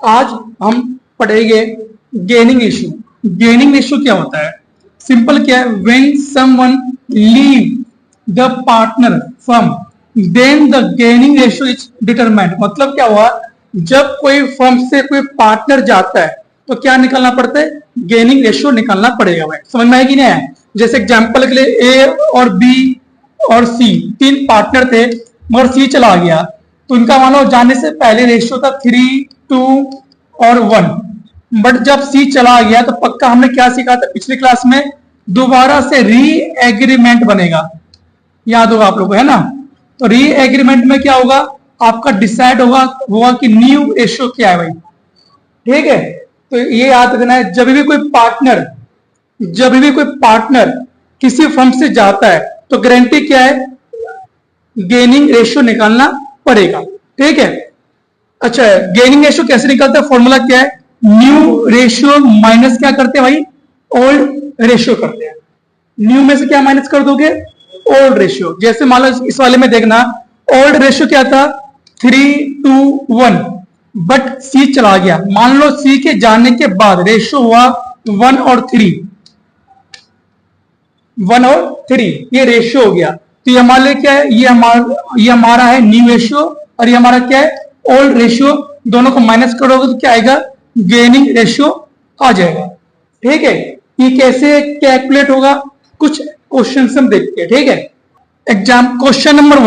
आज हम पढ़ेंगे गेनिंग रेशियो। गेनिंग रेशियो क्या होता है? सिंपल क्या है, when someone leave the partner firm then the gaining ratio is determined. मतलब क्या हुआ, जब कोई फर्म से कोई पार्टनर जाता है तो क्या निकालना पड़ता है? गेनिंग रेशियो निकालना पड़ेगा। भाई समझ में आया कि नहीं आया? जैसे एग्जांपल के लिए ए और बी और सी तीन पार्टनर थे, मगर सी चला गया तो इनका मान लो जाने से पहले रेशियो था 3, 2 और 1। बट जब सी चला गया तो पक्का हमने क्या सीखा था पिछली क्लास में, दोबारा से री एग्रीमेंट बनेगा। याद होगा आप लोगों को, है ना? तो री एग्रीमेंट में क्या होगा, आपका डिसाइड होगा कि न्यू रेशियो क्या है भाई। ठीक है, तो ये याद रखना है, जब भी कोई पार्टनर किसी फर्म से जाता है तो गारंटी क्या है, गेनिंग रेशियो निकालना पड़ेगा। ठीक है, अच्छा गेनिंग रेशियो कैसे निकलता है? फॉर्मूला क्या है, न्यू रेशियो माइनस क्या करते हैं भाई, ओल्ड रेशियो करते हैं। न्यू में से क्या माइनस कर दोगे, ओल्ड रेशियो। जैसे मान लो इस वाले में देखना, ओल्ड रेशियो क्या था 3, 2, 1, बट सी चला गया। मान लो सी के जाने के बाद रेशियो हुआ 1 और 3, 1 और 3, ये रेशियो हो गया। तो ये हमारे लिए क्या है, ये हमारा है न्यू रेशियो और ये हमारा क्या है, ओल्ड रेशियो। दोनों को माइनस करोगे तो क्या आएगा, गेनिंग रेशियो आ जाएगा। ठीक है, ये कैसे कैलकुलेट होगा, कुछ क्वेश्चन हम देखते हैं। ठीक है, क्वेश्चन नंबर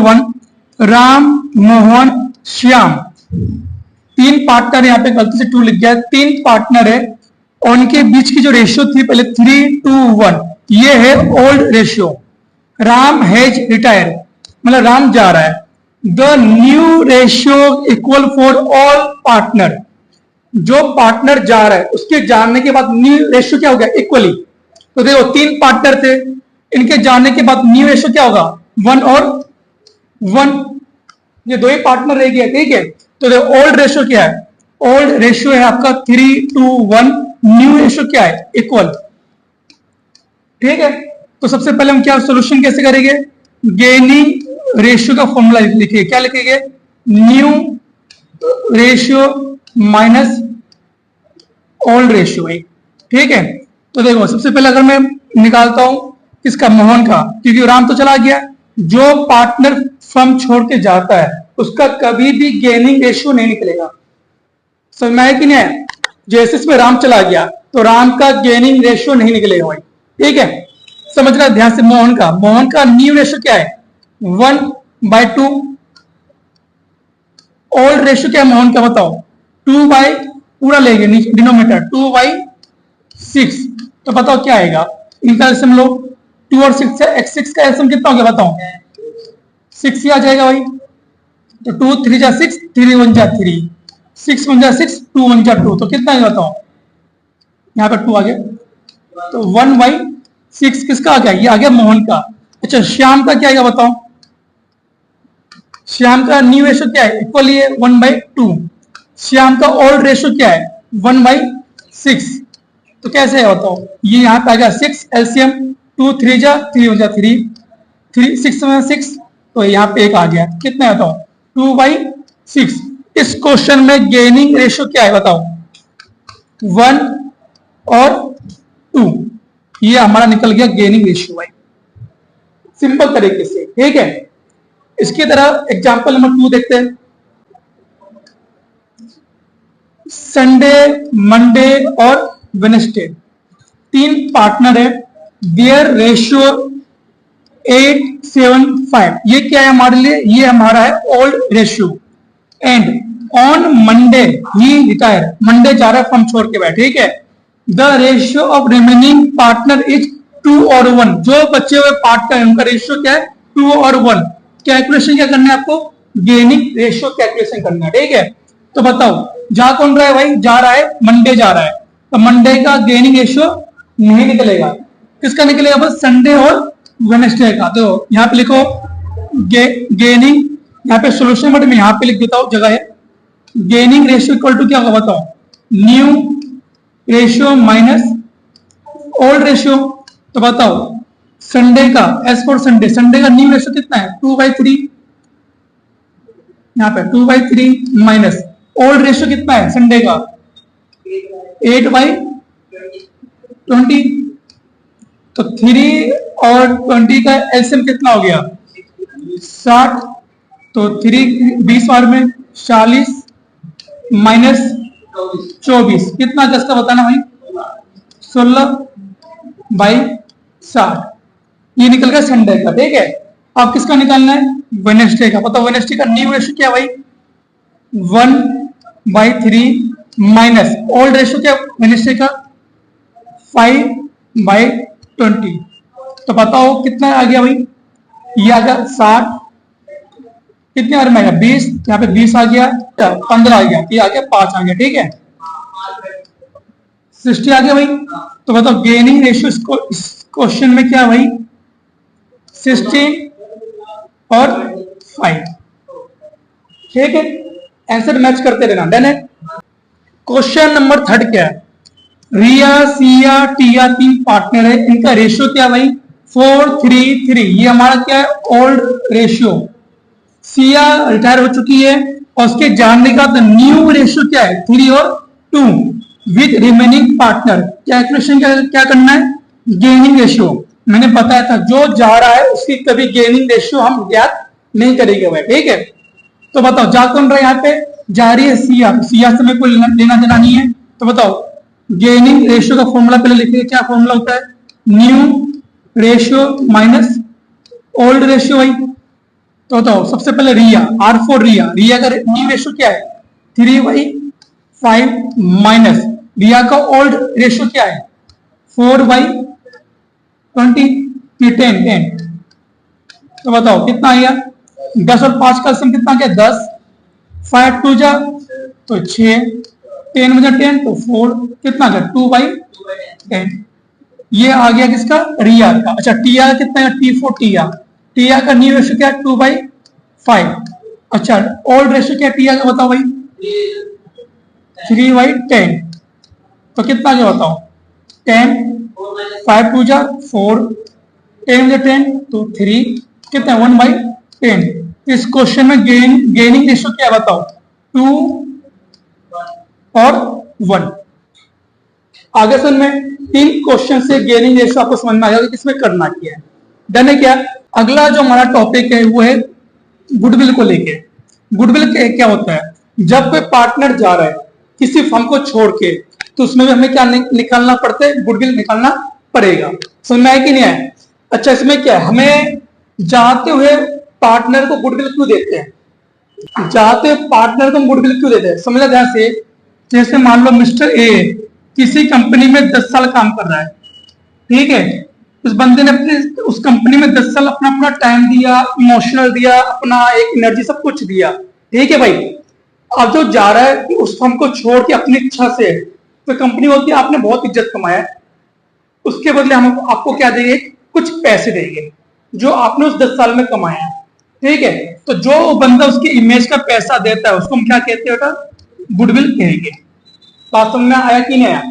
1, राम, मोहन, श्याम, तीन पार्टनर, यहाँ पे गलती से 2 लिख गया है, 3 पार्टनर है और उनके बीच की जो रेशियो थी पहले 3, 2, 1, ये है old ratio. Ram has retire, मतलब राम जा रहा है। The new ratio equal for all partner, जो पार्टनर जा रहा है उसके जाने के बाद न्यू रेशियो क्या हो गया, इक्वली। तो देखो 3 पार्टनर थे, इनके जाने के बाद न्यू रेशियो क्या होगा, 1 और 1, ये 2 ही पार्टनर रह गया। ठीक है, तो देखो ओल्ड रेशियो क्या है, ओल्ड रेशियो है आपका 3, 2, 1, न्यू रेशियो क्या है, इक्वल। ठीक है, तो सबसे पहले हम क्या सोल्यूशन कैसे करेंगे, गेनिंग रेशियो का फॉर्मूला लिखिए। क्या लिखेंगे, new ratio minus old ratio. ठीक है, तो देखो सबसे पहले अगर मैं निकालता हूं किसका, मोहन का, क्योंकि राम तो चला गया। जो पार्टनर फर्म छोड़ के जाता है उसका कभी भी गेनिंग रेशियो नहीं निकलेगा। समझ में आया कि नहीं है? जैसे इसमें राम चला गया तो राम का गेनिंग रेशियो नहीं निकलेगा भाई। ठीक है, समझना ध्यान से। मोहन का न्यू रेशियो क्या है, 1/2। ओल्ड रेशियो क्या है मोहन का, बताओ, 2 बाई, पूरा लेंगे डिनोमिनेटर, 2/6। तो बताओ क्या आएगा, इनका एलसीएम लो, 2 और 6 है, x6 का एलसीएम कितना हो गया बताओ, 6 ही आ जाएगा भाई। तो 2 3 जा 6, 3 1 जा 3, 6 1 जा 6, 2 1 जा 2, तो कितना है बताओ, यहाँ पे 2 आ गया। तो 1/6 किसका आ गया, ये आ गया मोहन का। अच्छा श्याम का क्या आएगा बताओ, श्याम का न्यू रेशियो क्या है, इक्वल ही है 1/2। श्याम का ओल्ड रेशियो क्या है, 1/6। तो कैसे है बताओ, ये यहाँ पे आ गया 6 एलसीएम, 2 3 जा 3 1 जा 3, 3 6 6, तो यहाँ पे 1 आ गया। कितना है बताओ, 2/6। इस क्वेश्चन में गेनिंग रेशियो क्या है बताओ, 1 और 2, ये हमारा निकल गया गेनिंग रेशियो भाई, सिंपल तरीके से। ठीक है, इसकी तरह एग्जांपल नंबर 2 देखते हैं। संडे, मंडे और वेडनेसडे, 3 पार्टनर है, देयर रेशियो 8, 7, 5। ये क्या है हमारे लिए, ये हमारा है old ratio. And on Monday he retire, Monday जा रहा है फर्म छोड़ के बैठ। ठीक है, the ratio of remaining partner is 2 और 1। जो बचे हुए पार्टनर है उनका रेशियो क्या है, 2 और 1। कैलकुलेशन क्या करना है आपको, गेनिंग रेशियो कैलकुलेशन करना है। ठीक है, तो बताओ जा कौन रहा है भाई, जा रहा है मंडे जा रहा है, तो मंडे का गेनिंग रेशियो नहीं निकलेगा, किसका निकलेगा, बस संडे और वेडनेसडे का। तो यहाँ पे लिखो गेनिंग, यहाँ पे सोल्यूशन बट मैं यहाँ पे लिख देता हूँ, जगह है, गेनिंग रेशियो इक्वल टू क्या होगा बताओ, new ratio minus old ratio. तो बताओ संडे का, एज फॉर संडे, संडे का न्यू रेशियो कितना है, 2/3, यहाँ पे 2/3 माइनस ओल्ड रेशियो कितना है संडे का? 8/20। तो 3 और 20 का एलसीएम कितना हो गया? 60। तो 3 20 बार में 40 माइनस 24 कितना दस का बताना भाई? 16/60। ये निकल गया संडे का। ठीक है, अब किसका निकालना है? वेडनेसडे का। बताओ वेडनेसडे का न्यू रेशियो क्या भाई? 1/3 माइनस ओल्ड रेशियो क्या वेडनेसडे का? 5/20। तो बताओ कितना आ गया भाई? ये आ गया 60। कितने बार में आएगा? 20। यहाँ पे 20 आ गया, 15 आ गया, ये आ गया 5 आ गया। ठीक है, 60 आ गया भाई। तो बताओ गेनिंग रेशियो इस क्वेश्चन में क्या भाई? 16 और 5। ठीक है, आंसर मैच करते रहना। डन है। क्वेश्चन नंबर 3 क्या है? रिया, सिया, टिया 3 पार्टनर है, इनका रेशियो क्या भाई? 4:3:3। ये हमारा क्या है? Old ratio. सिया रिटायर हो चुकी है और उसके जानने का तो न्यू रेशियो क्या है? 3 और 2 विद रिमेनिंग पार्टनर। कैलकुलेशन क्या करना है? Gaining ratio. मैंने बताया था जो जा रहा है उसकी कभी गेनिंग रेशियो हम ज्ञात नहीं करेंगे भाई। ठीक है, तो बताओ जा कौन रहा है? यहाँ पे जा रही है सिया। सिया से मेरे को लेना देना नहीं है। तो बताओ गेनिंग रेशियो का फॉर्मूला पहले लिखिए। क्या फॉर्मूला होता है? New ratio minus old ratio भाई। तो बताओ सबसे पहले रिया, R4 रिया। रिया का न्यू रेशियो क्या है? 3/5 माइनस रिया का ओल्ड रेशियो क्या है? 4/20 10। तो बताओ कितना आएगा? 10 और 5 का सम कितना गया? 10। 5 2 जा तो 6, 10 बजा 10 तो 4, कितना गया? 2/10। ये आ गया किसका? रिया का। अच्छा टिया कितना है? T4 टिया। टिया का न्यू रेशियो क्या है? 2/5। अच्छा ओल्ड रेशियो क्या है टिया का? बताओ भाई। 3/10। तो कितना गया बताओ? 10। 5 2 जा 4, 10 बजा 10 तो 3, कितना? 1/10। इस क्वेश्चन में गेनिंग रेशियो क्या है बताओ? 2 और 1। आगे सुन में 3 क्वेश्चन से गेनिंग रेशियो आपको समझ में आ जाएगा किसमें करना क्या है। डन है क्या? अगला जो हमारा टॉपिक है वो है गुडविल को लेके। गुडविल क्या होता है? जब कोई पार्टनर जा रहा है किसी फर्म को छोड़ के, तो उसमें भी हमें क्या निकालना पड़ता है? गुडविल निकालना पड़ेगा। समझ में आया कि नहीं आया? अच्छा इसमें क्या है? हमें जाते हुए पार्टनर को गुडविल क्यों देते हैं? जाते हुए पार्टनर को गुडविल क्यों देते हैं? समझना ध्यान से। जैसे मान लो मिस्टर ए किसी कंपनी में 10 साल काम कर रहा है। ठीक है, उस बंदे ने अपने उस कंपनी में 10 साल अपना टाइम दिया, इमोशनल दिया, अपना एक एनर्जी सब कुछ दिया। ठीक है भाई, अब जो जा रहा है कि उस फर्म को छोड़ के अपनी इच्छा से, तो कंपनी होती है आपने बहुत इज्जत कमाया है, उसके बदले हम आपको क्या देंगे? कुछ पैसे देंगे जो आपने उस 10 साल में कमाया है। ठीक है, तो जो बंदा उसकी इमेज का पैसा देता है उसको हम क्या कहते हैं? गुडविल कहेंगे। बात समझ में आया कि नहीं आया?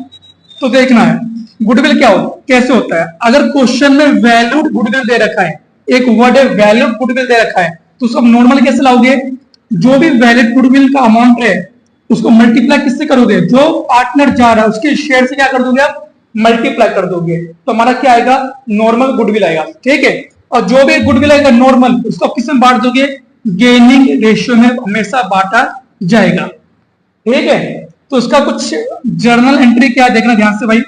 तो देखना है गुडविल क्या होता है, कैसे होता है। अगर क्वेश्चन में वैल्यूड गुडविल दे रखा है, एक वर्ड है वैल्यूड गुडविल दे रखा है, तो उसको नॉर्मल कैसे लाओगे? जो भी वैलिड गुडविल का अमाउंट है उसको मल्टीप्लाई किससे करोगे? जो पार्टनर जा रहा है उसके शेयर से क्या कर दोगे आप? मल्टीप्लाई कर दोगे। तो हमारा क्या आएगा? नॉर्मल गुडविल आएगा। ठीक है, और जो भी गुडविल आएगा नॉर्मल, उसको किसमें बांट दोगे? गेनिंग रेशियो में हमेशा बांटा जाएगा। ठीक है, तो उसका कुछ जर्नल एंट्री क्या है देखना ध्यान से भाई।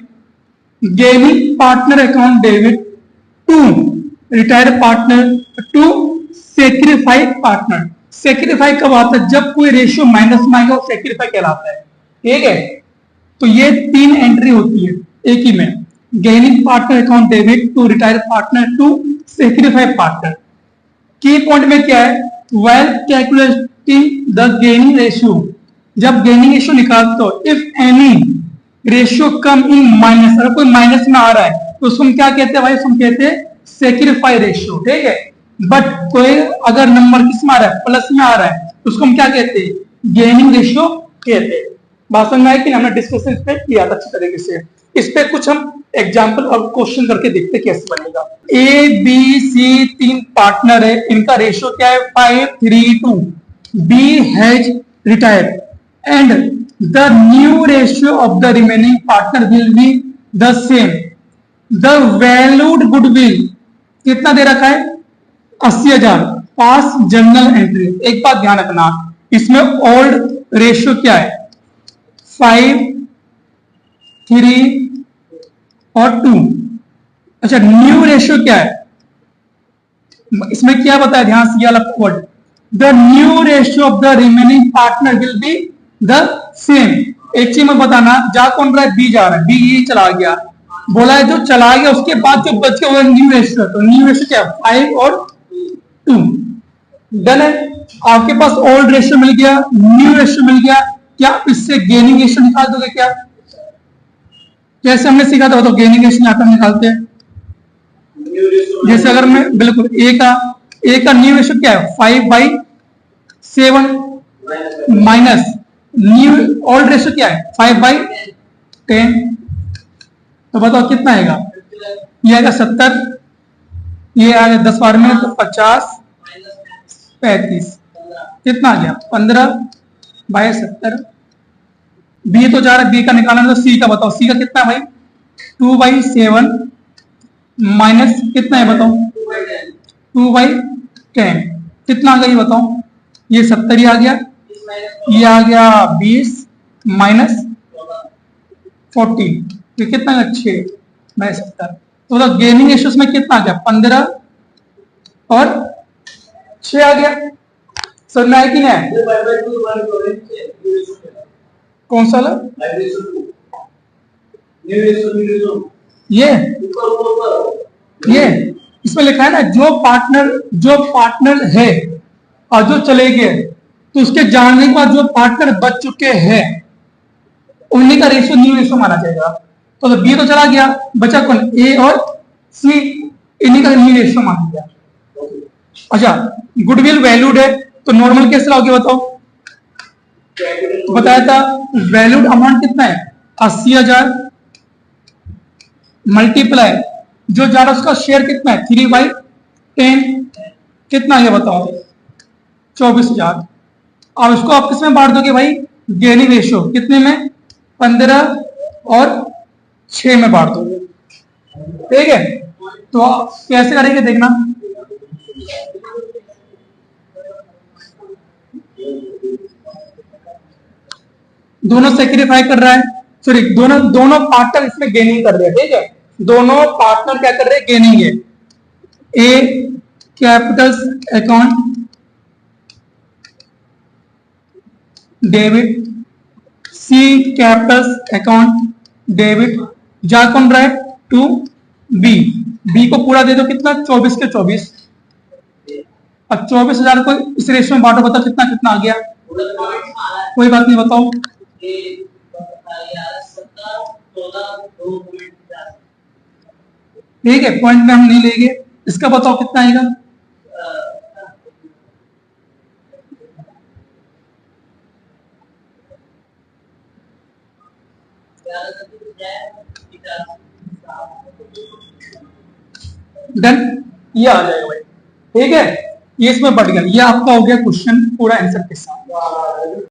Gaining partner account debit to retired partner to sacrifice partner. Sacrifice कब आता है? जब कोई रेशियो माइनस में आएगा वो सेक्रीफाई कहलाता है। ठीक है, तो ये 3 एंट्री होती है एक ही में। Gaining partner account debit to retired partner to sacrifice partner. की पॉइंट में क्या है? While calculating the gaining ratio, जब गेनिंग रेशियो निकालते हो, if any ratio come in minus, अगर कोई माइनस में आ रहा है तो उसको हम क्या कहते हैं भाई? उसको हम कहते हैं सेक्रीफाई रेशियो। ठीक है, बट कोई अगर नंबर किस में आ रहा है? प्लस में आ रहा है, तो उसको हम क्या कहते हैं? गेनिंग रेशियो कहते हैं। बात समझ में आया कि हमने डिस्कशन इस पे किया था अच्छी तरीके से। इस पे कुछ हम एग्जाम्पल और क्वेश्चन करके देखते कैसे बनेगा। ए बी सी 3 पार्टनर है, इनका रेशियो क्या है? 5:3:2। B has retired and the new ratio of the remaining partner will be the same. The valued goodwill कितना दे रखा है? 80,000 पास जनरल एंट्री। एक बात ध्यान रखना, इसमें ओल्ड रेशियो क्या है? 5, 3 और 2। अच्छा, न्यू रेशियो क्या है? इसमें क्या बताया, ध्यान से, अलग word, the new ratio of the remaining partner will be the same. एक चीज में बताना, जा कौन रहा है? बी जा रहा है, बी ये चला गया, बोला है जो चला गया उसके बाद जो बच गया वो न्यू रेशियो। तो न्यू रेशियो क्या है? 5 और 2। डन है। आपके पास ओल्ड रेशियो मिल गया, न्यू रेशियो मिल गया। क्या इससे गेनिंग रेशियो निकाल दोगे क्या? जैसे हमने सीखा था, तो गेनिंग रेशियो आता निकालते हैं। जैसे अगर मैं बिल्कुल ए का न्यू रेशियो क्या है? 5/7 माइनस न्यू ओल्ड रेशियो क्या है? 5/10। तो बताओ कितना आएगा? ये आएगा 70, ये आएगा 10 बार में तो 50, 35, कितना आ गया? 15/70। बी तो जा रहा है, बी का निकालना, तो सी का बताओ, सी का कितना है भाई? 2/7 माइनस कितना है बताओ? 2/10, कितना आ गया ये बताओ? ये 70 ही आ गया, ये आ गया 20 माइनस 40, ये कितना है? 6/70। तो मतलब गेनिंग रेशियो में कितना आ गया? 15 और 6 आ गया। समझ में आया कि नहीं? कौन सा ये इसमें लिखा है ना, जो पार्टनर है और जो चले गए, तो उसके जानने के बाद जो पार्टनर बच चुके हैं उन्हीं का रेशियो न्यू रेशियो माना जाएगा। तो बी तो चला गया, बचा कौन? ए और सी, इन्हीं का न्यू रेशियो माना गया। अच्छा, गुडविल वैल्यूड है, तो नॉर्मल कैसे लाओगे बताओ? तो बताया था वैल्यूड अमाउंट कितना है? 80,000 मल्टीप्लाई जो जा रहा है उसका शेयर कितना है? 3/10, कितना है बताओ? 24,000। अब इसको आप किसमें बांट दोगे भाई? गेनिंग रेशियो कितने में? 15 और 6 में बांट दोगे। ठीक है, तो कैसे करेंगे देखना। दोनों सेक्रीफाई कर रहा है, सॉरी दोनों पार्टनर इसमें गेनिंग कर रहे हैं। ठीक है, दोनों पार्टनर क्या कर रहे हैं? गेनिंग है। ए कैपिटल्स अकाउंट डेबिट, सी कैपिटल्स अकाउंट डेबिट, जा कौन रहा है? To be. बी को पूरा दे दो, कितना? 24 के 24। अब 24,000 को इस रेशियो में बांटो, बताओ कितना कितना आ गया? कोई बात नहीं, बताओ। ठीक है, पॉइंट में हम नहीं लेंगे, इसका बताओ कितना आएगा? डन, ये आ जाएगा भाई। ठीक है, ये इसमें बढ़ गया। ये आपका हो गया क्वेश्चन पूरा आंसर के साथ।